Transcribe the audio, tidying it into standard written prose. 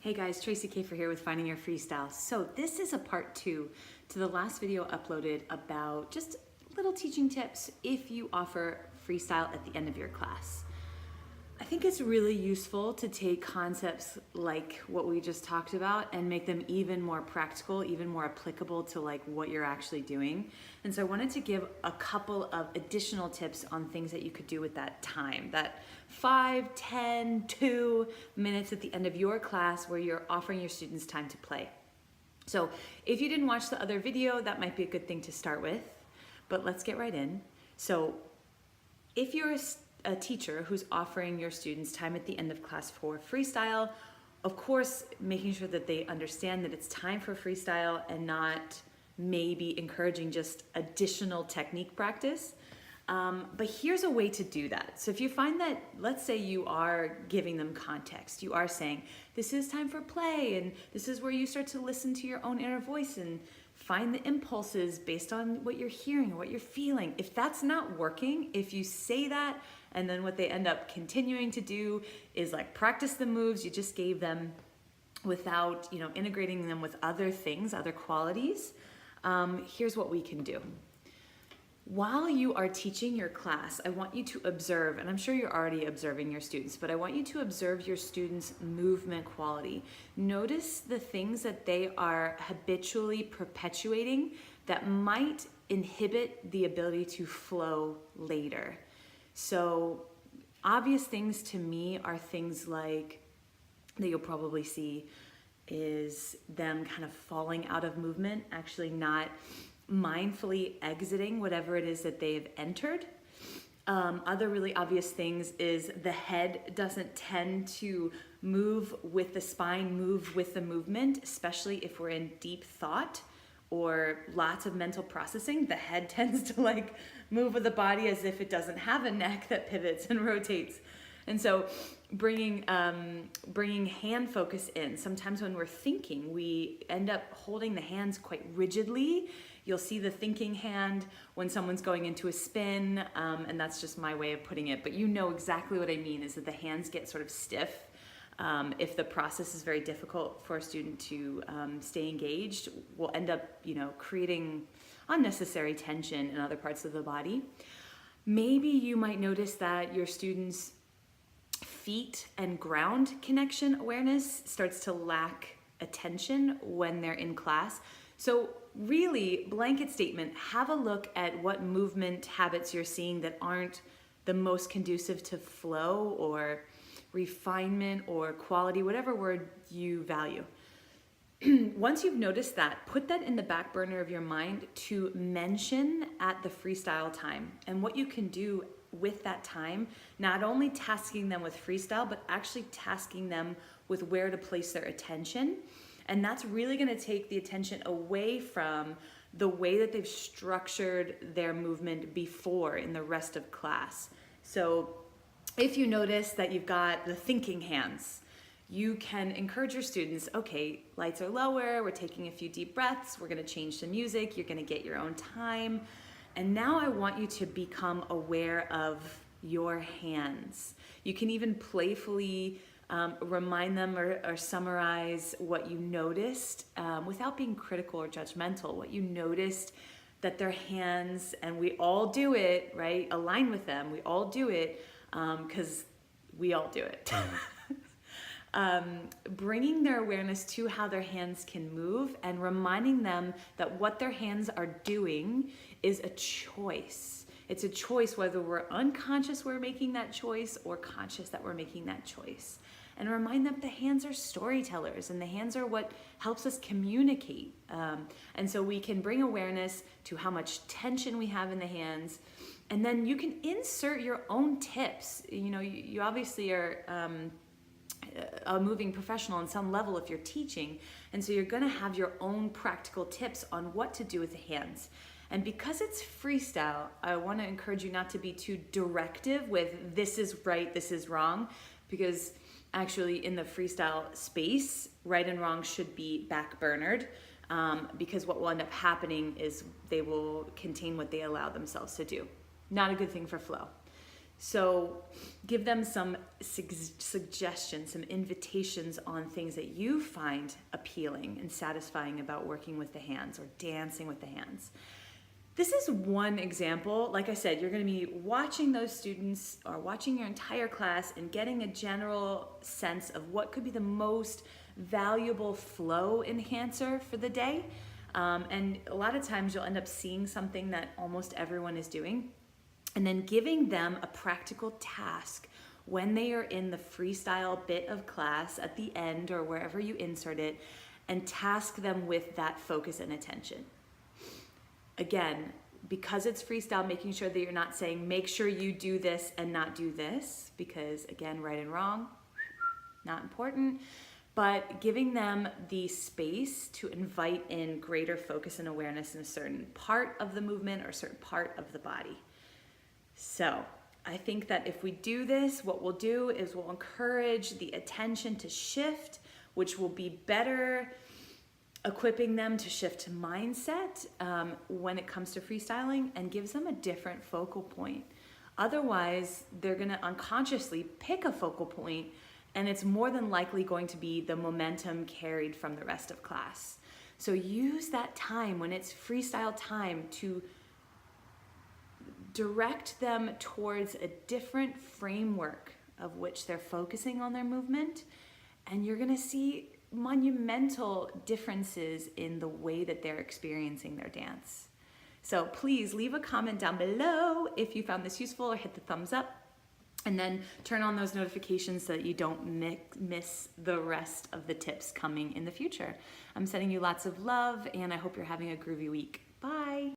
Hey guys, Tracy Kafer here with Finding Your Freestyle. So this is a part 2 to the last video uploaded about just little teaching tips if you offer freestyle at the end of your class. I think it's really useful to take concepts like what we just talked about and make them even more practical, even more applicable to like what you're actually doing. And so I wanted to give a couple of additional tips on things that you could do with that time, that 5, 10, 2 minutes at the end of your class where you're offering your students time to play. So if you didn't watch the other video, that might be a good thing to start with, but let's get right in. So if you're a teacher who's offering your students time at the end of class for freestyle, of course, making sure that they understand that it's time for freestyle and not maybe encouraging just additional technique practice. But here's a way to do that. So if you find that, let's say you are giving them context, you are saying, this is time for play, and this is where you start to listen to your own inner voice and find the impulses based on what you're hearing or what you're feeling. If that's not working, if you say that, and then what they end up continuing to do is like practice the moves you just gave them without, integrating them with other things, other qualities, here's what we can do. While you are teaching your class, I want you to observe, and I'm sure you're already observing your students, but I want you to observe your students' movement quality. Notice the things that they are habitually perpetuating that might inhibit the ability to flow later. So obvious things to me are things like, that you'll probably see, is them kind of falling out of movement, actually not mindfully exiting whatever it is that they've entered. Other really obvious things is the head doesn't tend to move with the spine, move with the movement, especially if we're in deep thought or lots of mental processing. The head tends to move with the body as if it doesn't have a neck that pivots and rotates. And so bringing hand focus in. Sometimes when we're thinking, we end up holding the hands quite rigidly. You'll see the thinking hand when someone's going into a spin, and that's just my way of putting it, but you know exactly what I mean, is that the hands get sort of stiff. If the process is very difficult for a student to stay engaged, we'll end up, creating unnecessary tension in other parts of the body. Maybe you might notice that your students' feet and ground connection awareness starts to lack attention when they're in class. So really, blanket statement, have a look at what movement habits you're seeing that aren't the most conducive to flow or refinement or quality, whatever word you value. Once you've noticed that, put that in the back burner of your mind to mention at the freestyle time. And what you can do with that time, not only tasking them with freestyle, but actually tasking them with where to place their attention. And that's really gonna take the attention away from the way that they've structured their movement before in the rest of class. So if you notice that you've got the thinking hands, you can encourage your students, okay, lights are lower, we're taking a few deep breaths, we're gonna change the music, you're gonna get your own time. And now I want you to become aware of your hands. You can even playfully remind them or summarize what you noticed without being critical or judgmental, what you noticed that their hands, and we all do it, right? Align with them, we all do it because we all do it. Bringing their awareness to how their hands can move and reminding them that what their hands are doing is a choice. It's a choice whether we're unconscious we're making that choice or conscious that we're making that choice. And remind them the hands are storytellers and the hands are what helps us communicate. And so we can bring awareness to how much tension we have in the hands. And then you can insert your own tips. You obviously are a moving professional on some level if you're teaching. And so you're gonna have your own practical tips on what to do with the hands. And because it's freestyle, I wanna encourage you not to be too directive with this is right, this is wrong, because actually in the freestyle space, right and wrong should be back-burnered, because what will end up happening is they will contain what they allow themselves to do. Not a good thing for flow. So give them some suggestions, some invitations on things that you find appealing and satisfying about working with the hands or dancing with the hands. This is one example. Like I said, you're going to be watching those students or watching your entire class and getting a general sense of what could be the most valuable flow enhancer for the day. And a lot of times you'll end up seeing something that almost everyone is doing, and then giving them a practical task when they are in the freestyle bit of class at the end or wherever you insert it, and task them with that focus and attention. Again, because it's freestyle, making sure that you're not saying, make sure you do this and not do this, because again, right and wrong, not important, but giving them the space to invite in greater focus and awareness in a certain part of the movement or a certain part of the body. So I think that if we do this, what we'll do is we'll encourage the attention to shift, which will be better equipping them to shift mindset when it comes to freestyling, and gives them a different focal point. Otherwise, they're gonna unconsciously pick a focal point, and it's more than likely going to be the momentum carried from the rest of class. So use that time when it's freestyle time to direct them towards a different framework of which they're focusing on their movement, and you're gonna see monumental differences in the way that they're experiencing their dance. So please leave a comment down below if you found this useful, or hit the thumbs up, and then turn on those notifications so that you don't miss the rest of the tips coming in the future. I'm sending you lots of love, and I hope you're having a groovy week. Bye.